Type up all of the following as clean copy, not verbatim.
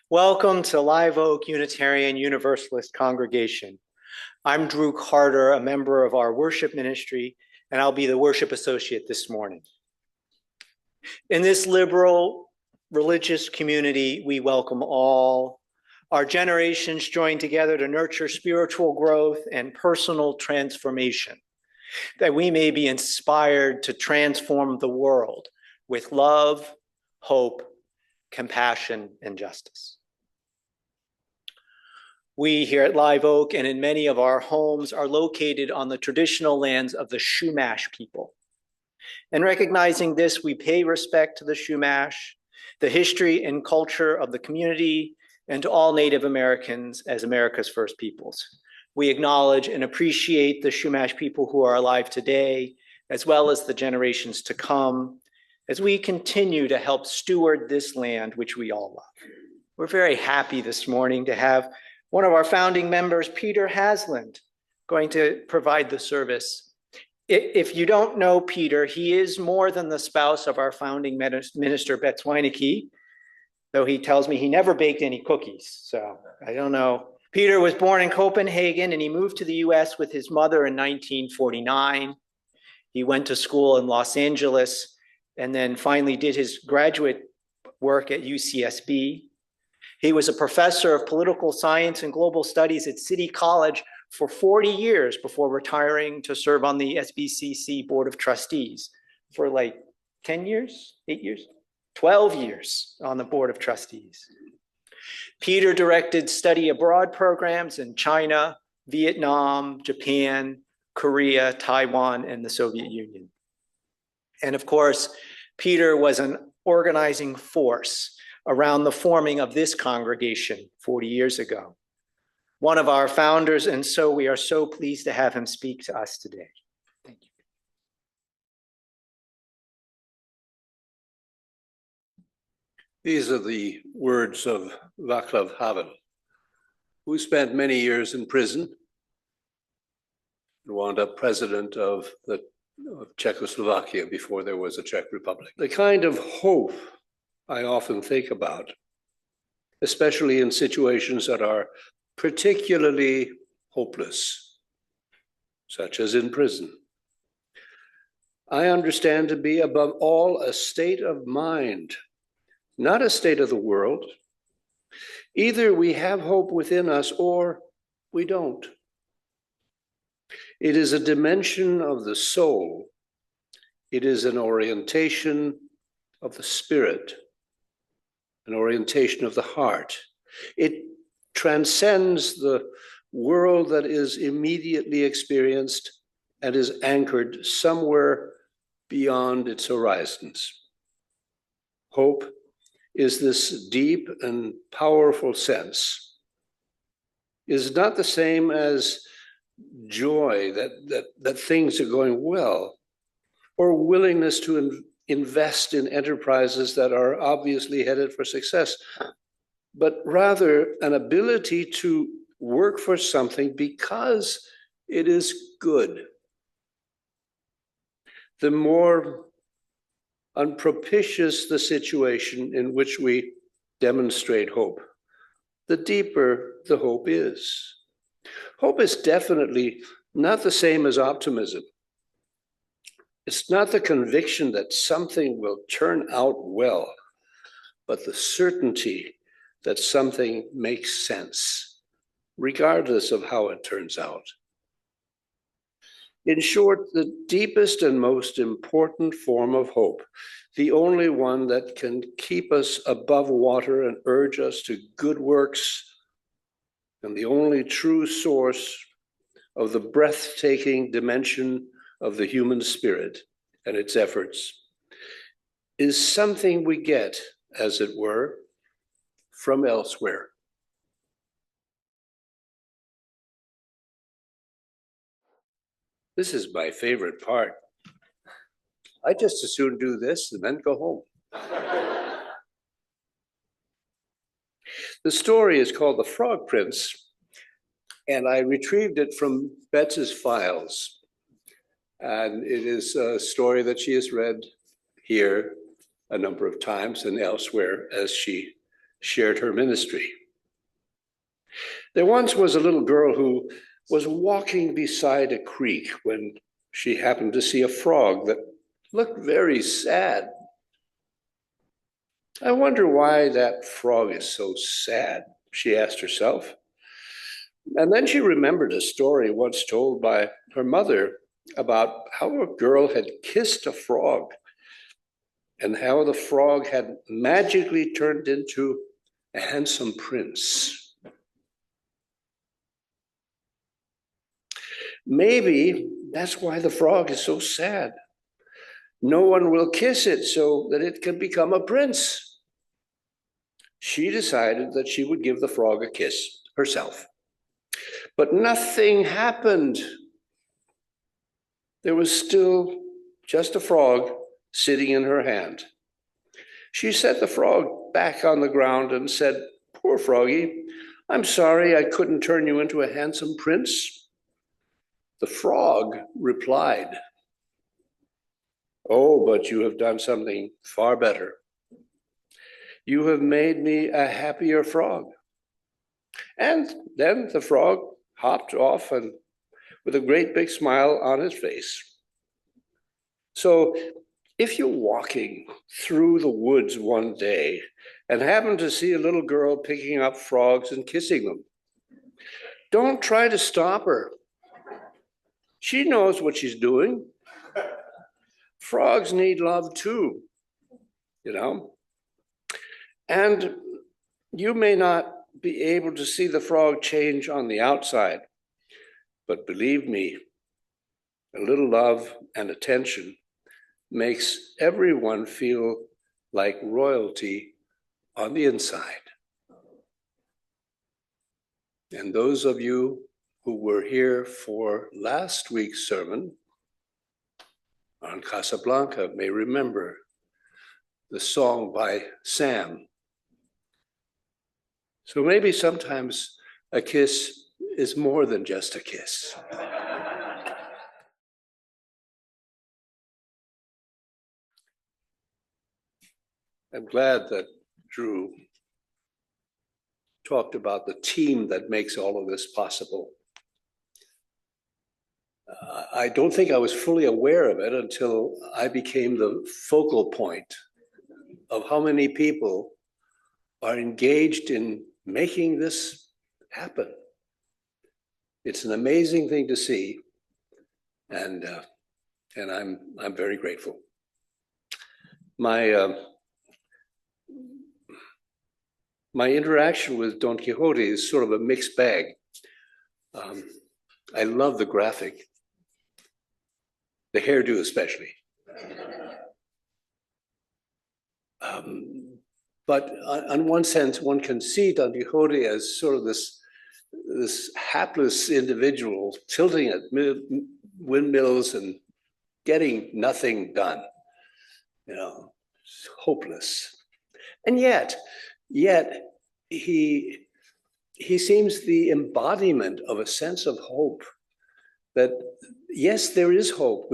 Welcome to Live Oak Unitarian Universalist Congregation. I'm Drew Carter, a member of our worship ministry, and I'll be the worship associate this morning. In this liberal religious community, we welcome all. Our generations join together to nurture spiritual growth and personal transformation, that we may be inspired to transform the world with love, hope, compassion, and justice. We here at Live Oak and in many of our homes are located on the traditional lands of the Chumash people. In recognizing this, we pay respect to the Chumash, the history and culture of the community, and to all Native Americans as America's first peoples. We acknowledge and appreciate the Chumash people who are alive today, as well as the generations to come, as we continue to help steward this land, which we all love. We're very happy this morning to have one of our founding members, Peter Haslund, going to provide the service. If you don't know Peter, he is more than the spouse of our founding minister, Betz Weineke, though he tells me he never baked any cookies, so I don't know. Peter was born in Copenhagen and he moved to the US with his mother in 1949. He went to school in Los Angeles and then finally did his graduate work at UCSB. He was a professor of political science and global studies at City College for 40 years before retiring to serve on the SBCC Board of Trustees for like 10 years, 8 years, 12 years on the Board of Trustees. Peter directed study abroad programs in China, Vietnam, Japan, Korea, Taiwan, and the Soviet Union. And of course, Peter was an organizing force around the forming of this congregation 40 years ago. One of our founders, and so we are so pleased to have him speak to us today. Thank you. These are the words of Václav Havel, who spent many years in prison and wound up president of Czechoslovakia before there was a Czech Republic. The kind of hope I often think about, especially in situations that are particularly hopeless, such as in prison, I understand to be above all a state of mind, not a state of the world. Either we have hope within us or we don't. It is a dimension of the soul. It is an orientation of the spirit, an orientation of the heart. It transcends the world that is immediately experienced and is anchored somewhere beyond its horizons. Hope is this deep and powerful sense. It is not the same as joy that things are going well, or willingness to invest in enterprises that are obviously headed for success, but rather an ability to work for something because it is good. The more unpropitious the situation in which we demonstrate hope, the deeper the hope is. Hope is definitely not the same as optimism. It's not the conviction that something will turn out well, but the certainty that something makes sense, regardless of how it turns out. In short, the deepest and most important form of hope, the only one that can keep us above water and urge us to good works, and the only true source of the breathtaking dimension of the human spirit and its efforts, is something we get, as it were, from elsewhere. This is my favorite part. I just as soon do this and then go home. The story is called The Frog Prince, and I retrieved it from Betz's files. And it is a story that she has read here a number of times and elsewhere as she shared her ministry. There once was a little girl who was walking beside a creek when she happened to see a frog that looked very sad. I wonder why that frog is so sad, she asked herself. And then she remembered a story once told by her mother about how a girl had kissed a frog and how the frog had magically turned into a handsome prince. Maybe that's why the frog is so sad. No one will kiss it so that it can become a prince. She decided that she would give the frog a kiss herself. But nothing happened. There was still just a frog sitting in her hand. She set the frog back on the ground and said, "Poor froggy, I'm sorry I couldn't turn you into a handsome prince." The frog replied, "Oh, but you have done something far better. You have made me a happier frog." And then the frog hopped off and with a great big smile on his face. So if you're walking through the woods one day and happen to see a little girl picking up frogs and kissing them, don't try to stop her. She knows what she's doing. Frogs need love too, you know. And you may not be able to see the frog change on the outside, but believe me, a little love and attention makes everyone feel like royalty on the inside. And those of you who were here for last week's sermon on Casablanca may remember the song by Sam. So maybe sometimes a kiss is more than just a kiss. I'm glad that Drew talked about the team that makes all of this possible. I don't think I was fully aware of it until I became the focal point of how many people are engaged in making this happen. It's an amazing thing to see, and I'm very grateful. My interaction with Don Quixote is sort of a mixed bag. I love the graphic, the hairdo especially. But on one sense, one can see Don Quixote as sort of this hapless individual tilting at windmills and getting nothing done, you know, hopeless. And yet he seems the embodiment of a sense of hope, that yes, there is hope.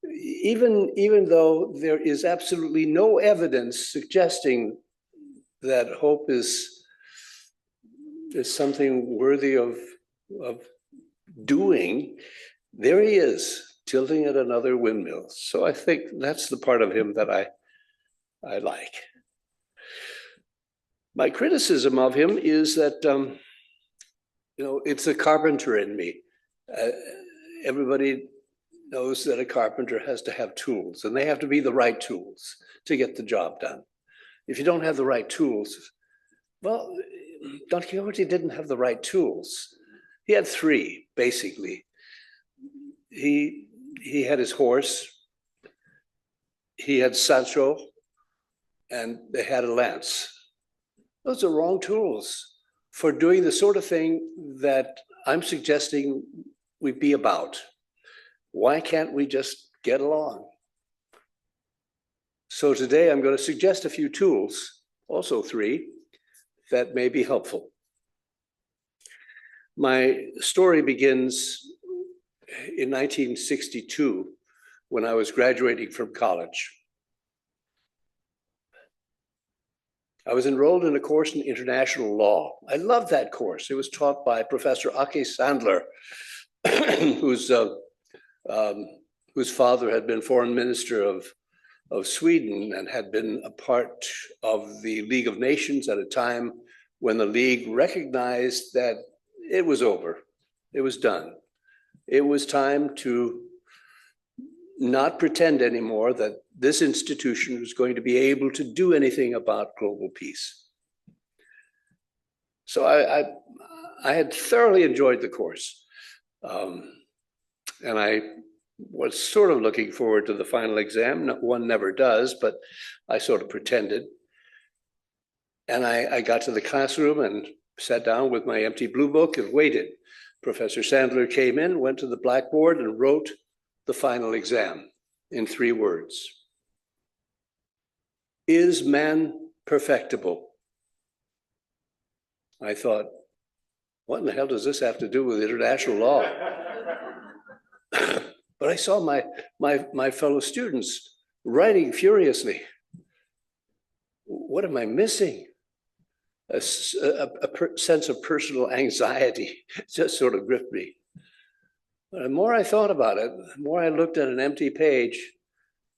Even though there is absolutely no evidence suggesting that hope is something worthy of doing, there he is, tilting at another windmill. So I think that's the part of him that I like. My criticism of him is that, it's the carpenter in me. Everybody knows that a carpenter has to have tools, and they have to be the right tools to get the job done. If you don't have the right tools, well, Don Quixote didn't have the right tools. He had three, basically. He had his horse, he had Sancho, and they had a lance. Those are wrong tools for doing the sort of thing that I'm suggesting we be about. Why can't we just get along? So today I'm going to suggest a few tools, also three, that may be helpful. My story begins in 1962 when I was graduating from college. I was enrolled in a course in international law. I loved that course. It was taught by Professor Ake Sandler, whose father had been foreign minister of Sweden and had been a part of the League of Nations at a time when the League recognized that it was over. It was done. It was time to not pretend anymore that this institution was going to be able to do anything about global peace. So I had thoroughly enjoyed the course. And I was sort of looking forward to the final exam. One never does, but I sort of pretended. And I got to the classroom and sat down with my empty blue book and waited. Professor Sandler came in, went to the blackboard and wrote the final exam in 3 words. Is man perfectible? I thought, what in the hell does this have to do with international law? But I saw my fellow students writing furiously. What am I missing? A sense of personal anxiety just sort of gripped me. But the more I thought about it, the more I looked at an empty page,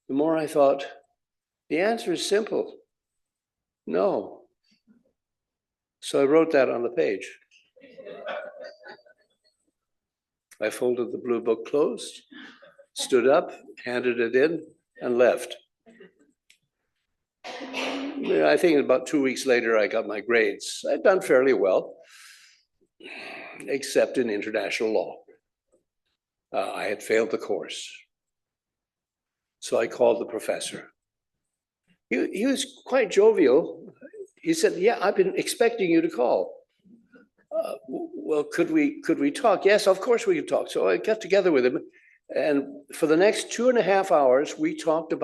the more I thought, the answer is simple. No. So I wrote that on the page. I folded the blue book closed, stood up, handed it in, and left. I think about 2 weeks later, I got my grades. I'd done fairly well, except in international law. I had failed the course. So I called the professor. He was quite jovial. He said, yeah, I've been expecting you to call. Well, could we talk? Yes, of course we could talk. So I got together with him. And for the next 2.5 hours, we talked about